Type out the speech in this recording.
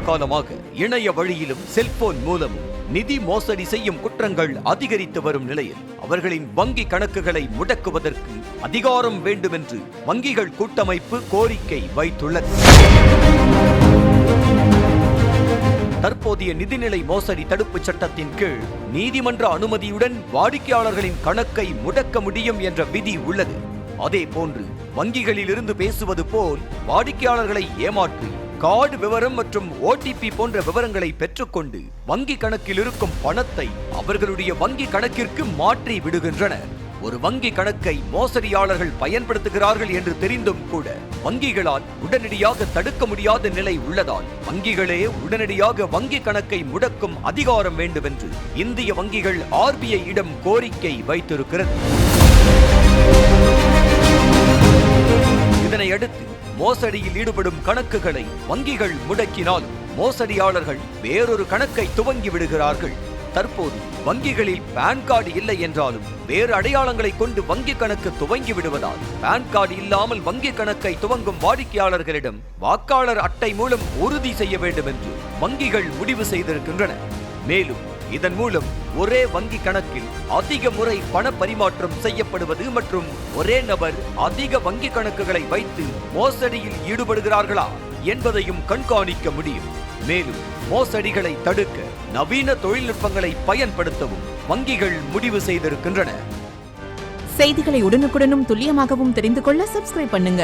காலமாக இணைய வழியிலும் செல்போன் மூலமும் நிதி மோசடி செய்யும் குற்றங்கள் அதிகரித்து வரும் நிலையில் அவர்களின் வங்கி கணக்குகளை முடக்குவதற்கு அதிகாரம் வேண்டும் என்று வங்கிகள் கூட்டமைப்பு கோரிக்கை வைத்துள்ளது. தற்போதைய நிதிநிலை மோசடி தடுப்பு சட்டத்தின் கீழ் நீதிமன்ற அனுமதியுடன் வாடிக்கையாளர்களின் கணக்கை முடக்க முடியும் என்ற விதி உள்ளது. அதே போன்று வங்கிகளிலிருந்து பேசுவது போல் வாடிக்கையாளர்களை ஏமாற்றி கார்டு விவரம் மற்றும் OTP போன்ற விவரங்களை பெற்றுக்கொண்டு வங்கி கணக்கில் இருக்கும் பணத்தை அவர்களுடைய வங்கி கணக்கிற்கு மாற்றி விடுகின்றனர். ஒரு வங்கி கணக்கை மோசடியாளர்கள் பயன்படுத்துகிறார்கள் என்று தெரிந்தும் கூட வங்கிகளால் உடனடியாக தடுக்க முடியாத நிலை உள்ளதால் வங்கிகளே உடனடியாக வங்கி கணக்கை முடக்கும் அதிகாரம் வேண்டும் என்று இந்திய வங்கிகள் RBI இடம் கோரிக்கை வைத்திருக்கிறது. இதனையடுத்து மோசடியில் ஈடுபடும் கணக்குகளை வங்கிகள் முடக்கினாலும் மோசடியாளர்கள் வேறொரு கணக்கை துவங்கி விடுகிறார்கள். தற்போது வங்கிகளில் பான் கார்டு இல்லை என்றாலும் வேறு அடையாளங்களை கொண்டு வங்கி கணக்கு துவங்கி விடுவதால் பான் கார்டு இல்லாமல் வங்கி கணக்கை துவங்கும் வாடிக்கையாளர்களிடம் வாக்காளர் அட்டை மூலம் உறுதி செய்ய வேண்டும் என்று வங்கிகள் முடிவு செய்திருக்கின்றன. மேலும் இதன் மூலம் ஒரே வங்கி கணக்கில் அதிக முறை பண பரிமாற்றம் செய்யப்படுவது மற்றும் ஒரே நபர் அதிக வங்கி கணக்குகளை வைத்து மோசடியில் ஈடுபடுகிறார்களா என்பதையும் கண்காணிக்க முடியும். மேலும் மோசடிகளை தடுக்க நவீன தொழில்நுட்பங்களை பயன்படுத்தவும் வங்கிகள் முடிவு செய்திருக்கின்றன. செய்திகளை உடனுக்குடனும் துல்லியமாகவும் தெரிந்து கொள்ள சப்ஸ்கிரைப் பண்ணுங்க.